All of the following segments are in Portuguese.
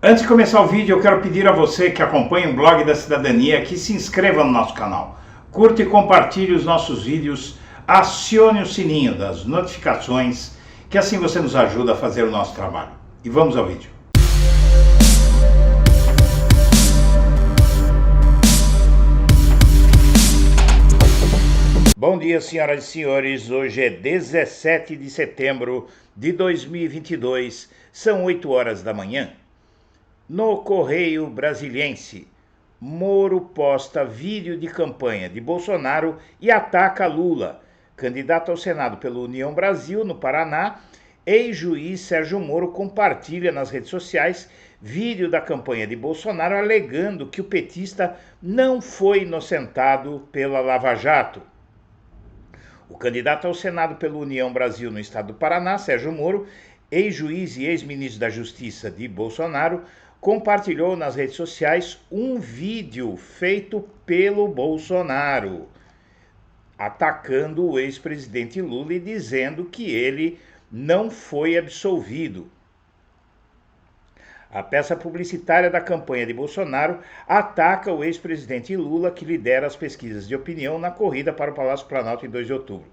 Antes de começar o vídeo, eu quero pedir a você que acompanha o Blog da Cidadania que se inscreva no nosso canal, curta e compartilhe os nossos vídeos, acione o sininho das notificações, que assim você nos ajuda a fazer o nosso trabalho. E vamos ao vídeo. Bom dia, senhoras e senhores. Hoje é 17 de setembro de 2022, são 8 horas da manhã. No Correio Brasiliense, Moro posta vídeo de campanha de Bolsonaro e ataca Lula. Candidato ao Senado pela União Brasil, no Paraná, ex-juiz Sérgio Moro compartilha nas redes sociais vídeo da campanha de Bolsonaro alegando que o petista não foi inocentado pela Lava Jato. O candidato ao Senado pela União Brasil no estado do Paraná, Sérgio Moro, ex-juiz e ex-ministro da Justiça de Bolsonaro, compartilhou nas redes sociais um vídeo feito pelo Bolsonaro, atacando o ex-presidente Lula e dizendo que ele não foi absolvido. A peça publicitária da campanha de Bolsonaro ataca o ex-presidente Lula, que lidera as pesquisas de opinião na corrida para o Palácio Planalto em 2 de outubro.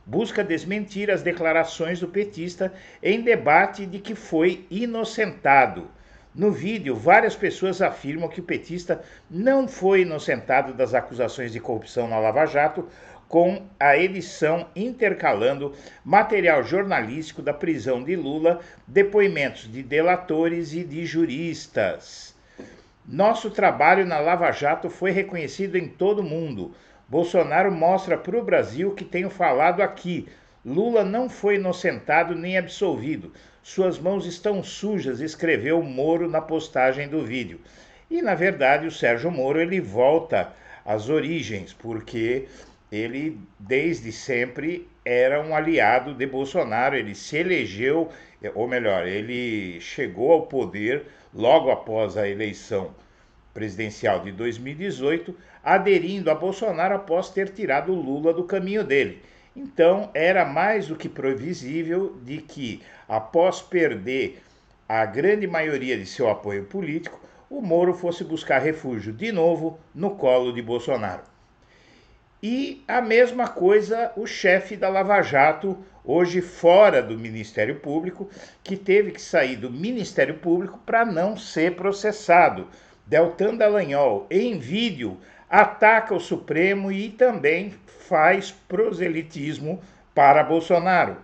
Busca desmentir as declarações do petista em debate de que foi inocentado. No vídeo, várias pessoas afirmam que o petista não foi inocentado das acusações de corrupção na Lava Jato, com a edição intercalando material jornalístico da prisão de Lula, depoimentos de delatores e de juristas. Nosso trabalho na Lava Jato foi reconhecido em todo o mundo. Bolsonaro mostra para o Brasil que tenho falado aqui. Lula não foi inocentado nem absolvido. Suas mãos estão sujas, escreveu Moro na postagem do vídeo. E, na verdade, o Sérgio Moro ele volta às origens, porque ele, desde sempre, era um aliado de Bolsonaro. Ele se elegeu, ou melhor, ele chegou ao poder logo após a eleição presidencial de 2018, aderindo a Bolsonaro após ter tirado o Lula do caminho dele. Então, era mais do que previsível de que, após perder a grande maioria de seu apoio político, o Moro fosse buscar refúgio de novo no colo de Bolsonaro. E a mesma coisa o chefe da Lava Jato, hoje fora do Ministério Público, que teve que sair do Ministério Público para não ser processado. Deltan Dallagnol, em vídeo, ataca o Supremo e também faz proselitismo para Bolsonaro.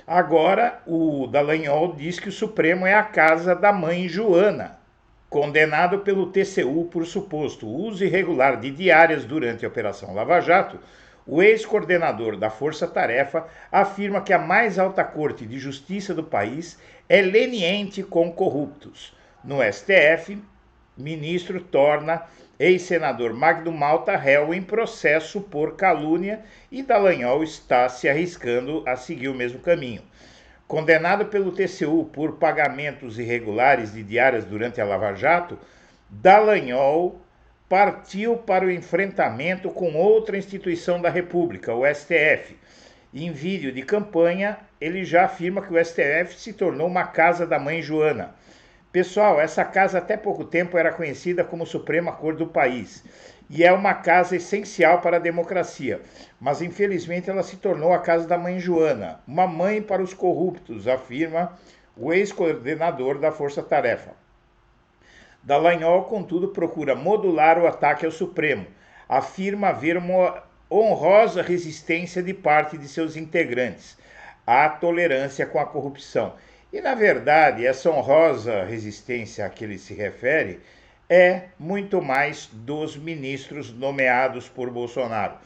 Agora, o Dallagnol diz que o Supremo é a casa da mãe Joana. Condenado pelo TCU por suposto uso irregular de diárias durante a Operação Lava Jato, o ex-coordenador da Força Tarefa afirma que a mais alta corte de justiça do país é leniente com corruptos. No STF, ministro torna ex-senador Magno Malta réu em processo por calúnia e Dallagnol está se arriscando a seguir o mesmo caminho. Condenado pelo TCU por pagamentos irregulares de diárias durante a Lava Jato, Dallagnol partiu para o enfrentamento com outra instituição da República, o STF. Em vídeo de campanha, ele já afirma que o STF se tornou uma casa da mãe Joana. Pessoal, essa casa até pouco tempo era conhecida como Suprema Corte do país e é uma casa essencial para a democracia, mas infelizmente ela se tornou a casa da mãe Joana, uma mãe para os corruptos, afirma o ex-coordenador da Força Tarefa. Dallagnol, contudo, procura modular o ataque ao Supremo, afirma haver uma honrosa resistência de parte de seus integrantes à tolerância com a corrupção. E, na verdade, essa honrosa resistência a que ele se refere é muito mais dos ministros nomeados por Bolsonaro.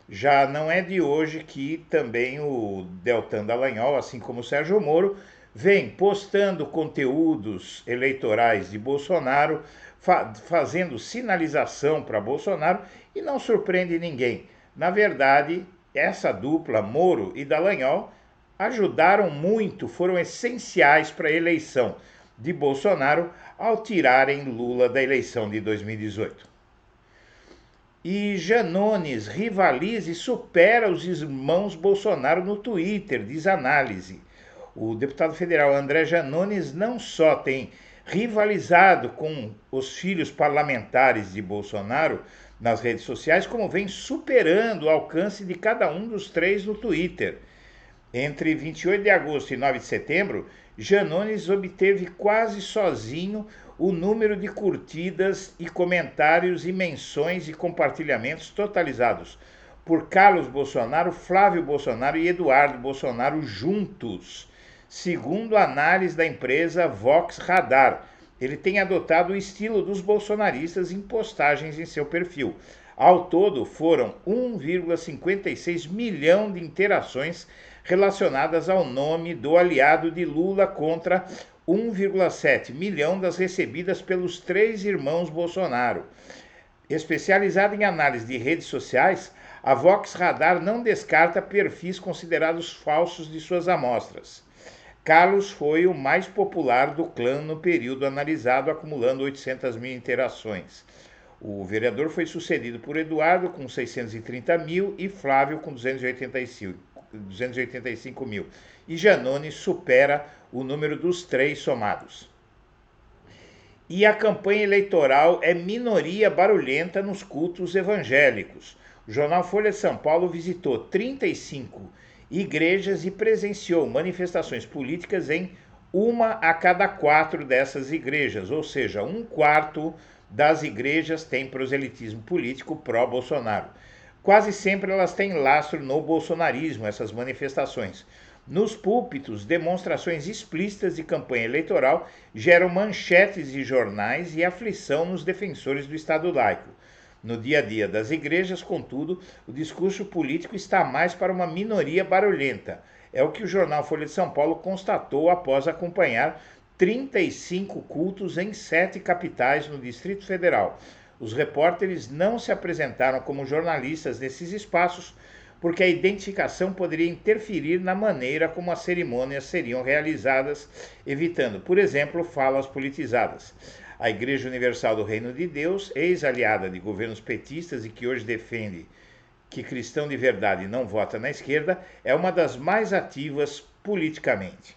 Já não é de hoje que também o Deltan Dallagnol, assim como o Sérgio Moro, vem postando conteúdos eleitorais de Bolsonaro, fazendo sinalização para Bolsonaro e não surpreende ninguém. Na verdade, essa dupla, Moro e Dallagnol, ajudaram muito, foram essenciais para a eleição de Bolsonaro ao tirarem Lula da eleição de 2018. E Janones rivaliza e supera os irmãos Bolsonaro no Twitter, diz análise. O deputado federal André Janones não só tem rivalizado com os filhos parlamentares de Bolsonaro nas redes sociais, como vem superando o alcance de cada um dos três no Twitter. Entre 28 de agosto e 9 de setembro, Janones obteve quase sozinho o número de curtidas e comentários e menções e compartilhamentos totalizados por Carlos Bolsonaro, Flávio Bolsonaro e Eduardo Bolsonaro juntos, segundo a análise da empresa Vox Radar. Ele tem adotado o estilo dos bolsonaristas em postagens em seu perfil. Ao todo, foram 1,56 milhão de interações relacionadas ao nome do aliado de Lula contra 1,7 milhão das recebidas pelos três irmãos Bolsonaro. Especializada em análise de redes sociais, a Vox Radar não descarta perfis considerados falsos de suas amostras. Carlos foi o mais popular do clã no período analisado, acumulando 800 mil interações. O vereador foi sucedido por Eduardo, com 630 mil, e Flávio, com 285 mil. E Janones supera o número dos três somados. E a campanha eleitoral é minoria barulhenta nos cultos evangélicos. O jornal Folha de São Paulo visitou 35 igrejas e presenciou manifestações políticas em uma a cada 4 dessas igrejas, ou seja, 1/4 das igrejas tem proselitismo político pró-Bolsonaro. Quase sempre elas têm lastro no bolsonarismo, essas manifestações. Nos púlpitos, demonstrações explícitas de campanha eleitoral geram manchetes de jornais e aflição nos defensores do Estado laico. No dia a dia das igrejas, contudo, o discurso político está mais para uma minoria barulhenta. É o que o jornal Folha de São Paulo constatou após acompanhar 35 cultos em 7 capitais no Distrito Federal. Os repórteres não se apresentaram como jornalistas nesses espaços porque a identificação poderia interferir na maneira como as cerimônias seriam realizadas, evitando, por exemplo, falas politizadas. A Igreja Universal do Reino de Deus, ex-aliada de governos petistas e que hoje defende que cristão de verdade não vota na esquerda, é uma das mais ativas politicamente.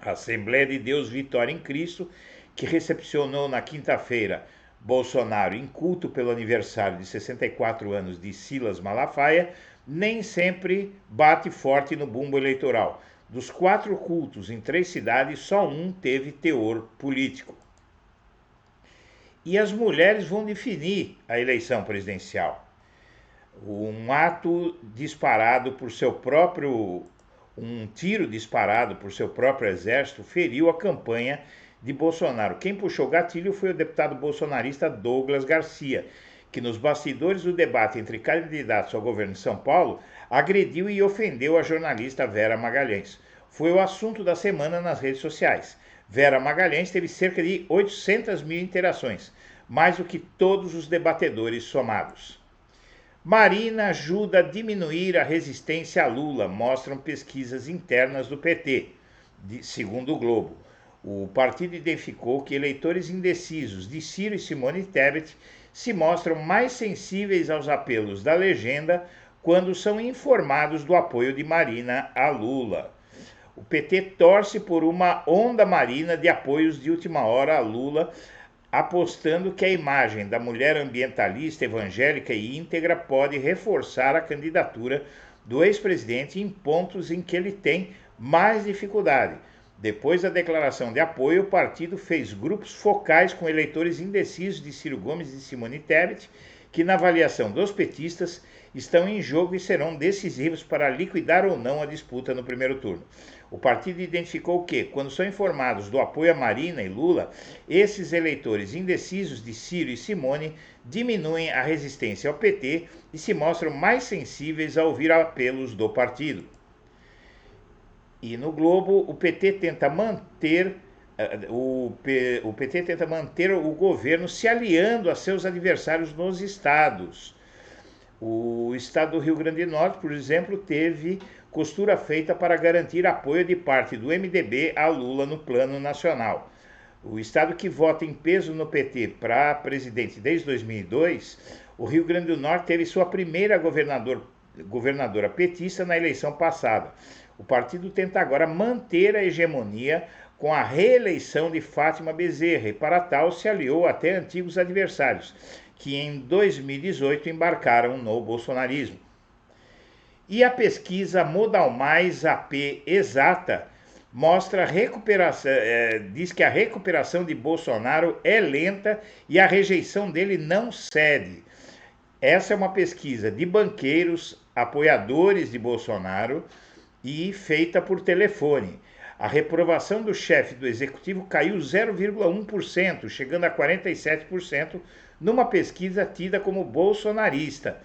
A Assembleia de Deus Vitória em Cristo, que recepcionou na quinta-feira Bolsonaro em culto pelo aniversário de 64 anos de Silas Malafaia, nem sempre bate forte no bumbo eleitoral. Dos 4 cultos em 3 cidades, só um teve teor político. E as mulheres vão definir a eleição presidencial. Um ato disparado por seu próprio, um tiro disparado por seu próprio exército feriu a campanha de Bolsonaro. Quem puxou o gatilho foi o deputado bolsonarista Douglas Garcia, que nos bastidores do debate entre candidatos ao governo de São Paulo, agrediu e ofendeu a jornalista Vera Magalhães. Foi o assunto da semana nas redes sociais. Vera Magalhães teve cerca de 800 mil interações, mais do que todos os debatedores somados. Marina ajuda a diminuir a resistência a Lula, mostram pesquisas internas do PT, segundo o Globo. O partido identificou que eleitores indecisos de Ciro e Simone Tebet se mostram mais sensíveis aos apelos da legenda quando são informados do apoio de Marina a Lula. O PT torce por uma onda marina de apoios de última hora a Lula, apostando que a imagem da mulher ambientalista, evangélica e íntegra pode reforçar a candidatura do ex-presidente em pontos em que ele tem mais dificuldade. Depois da declaração de apoio, o partido fez grupos focais com eleitores indecisos de Ciro Gomes e Simone Tebet, que na avaliação dos petistas estão em jogo e serão decisivos para liquidar ou não a disputa no primeiro turno. O partido identificou que, quando são informados do apoio a Marina e Lula, esses eleitores indecisos de Ciro e Simone diminuem a resistência ao PT e se mostram mais sensíveis a ouvir apelos do partido. E no Globo, o PT tenta manter o governo se aliando a seus adversários nos estados. O estado do Rio Grande do Norte, por exemplo, teve costura feita para garantir apoio de parte do MDB a Lula no plano nacional. O estado que vota em peso no PT para presidente desde 2002, o Rio Grande do Norte teve sua primeira governadora petista na eleição passada. O partido tenta agora manter a hegemonia com a reeleição de Fátima Bezerra e, para tal, se aliou até antigos adversários, que em 2018 embarcaram no bolsonarismo. E a pesquisa Modal Mais AP Exata mostra recuperação, diz que a recuperação de Bolsonaro é lenta e a rejeição dele não cede. Essa é uma pesquisa de banqueiros, apoiadores de Bolsonaro e feita por telefone. A reprovação do chefe do executivo caiu 0,1%, chegando a 47%, numa pesquisa tida como bolsonarista.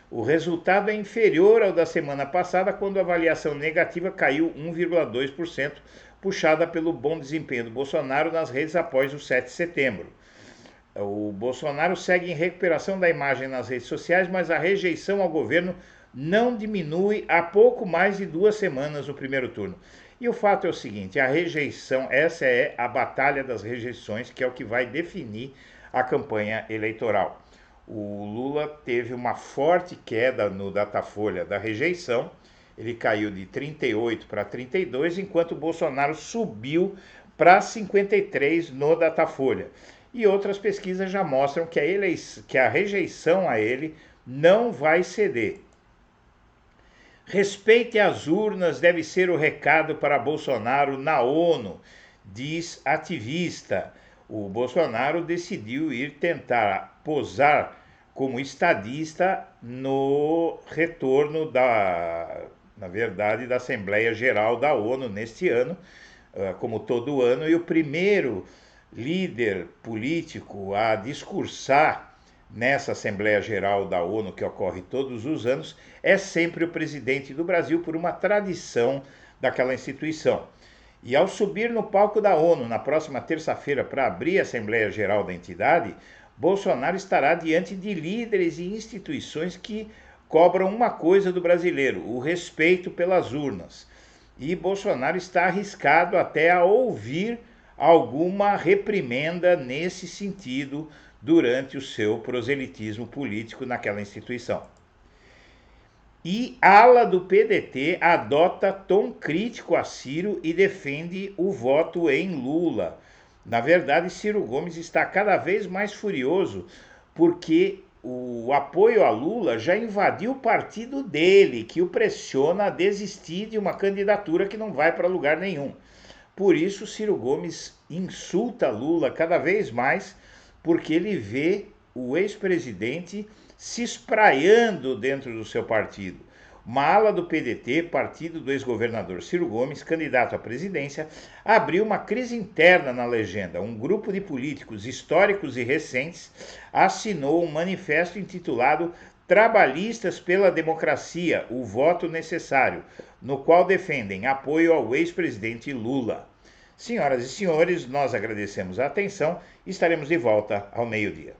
O resultado é inferior ao da semana passada, quando a avaliação negativa caiu 1,2%, puxada pelo bom desempenho do Bolsonaro nas redes após o 7 de setembro. O Bolsonaro segue em recuperação da imagem nas redes sociais, mas a rejeição ao governo não diminui há pouco mais de 2 semanas no primeiro turno. E o fato é o seguinte, a rejeição, essa é a batalha das rejeições, que é o que vai definir a campanha eleitoral. O Lula teve uma forte queda no Datafolha da rejeição, ele caiu de 38 para 32, enquanto o Bolsonaro subiu para 53 no Datafolha. E outras pesquisas já mostram que a rejeição a ele não vai ceder. Respeite as urnas deve ser o recado para Bolsonaro na ONU, diz ativista. O Bolsonaro decidiu ir tentar posar como estadista no retorno da Assembleia Geral da ONU neste ano, como todo ano, e o primeiro líder político a discursar nessa Assembleia Geral da ONU, que ocorre todos os anos, é sempre o presidente do Brasil, por uma tradição daquela instituição. E ao subir no palco da ONU na próxima terça-feira para abrir a Assembleia Geral da entidade, Bolsonaro estará diante de líderes e instituições que cobram uma coisa do brasileiro, o respeito pelas urnas. E Bolsonaro está arriscado até a ouvir alguma reprimenda nesse sentido durante o seu proselitismo político naquela instituição. E ala do PDT adota tom crítico a Ciro e defende o voto em Lula. Na verdade, Ciro Gomes está cada vez mais furioso porque o apoio a Lula já invadiu o partido dele, que o pressiona a desistir de uma candidatura que não vai para lugar nenhum. Por isso, Ciro Gomes insulta Lula cada vez mais, porque ele vê o ex-presidente se espraiando dentro do seu partido. Uma ala do PDT, partido do ex-governador Ciro Gomes, candidato à presidência, abriu uma crise interna na legenda. Um grupo de políticos históricos e recentes assinou um manifesto intitulado Trabalhistas pela Democracia, o voto necessário, no qual defendem apoio ao ex-presidente Lula. Senhoras e senhores, nós agradecemos a atenção e estaremos de volta ao meio-dia.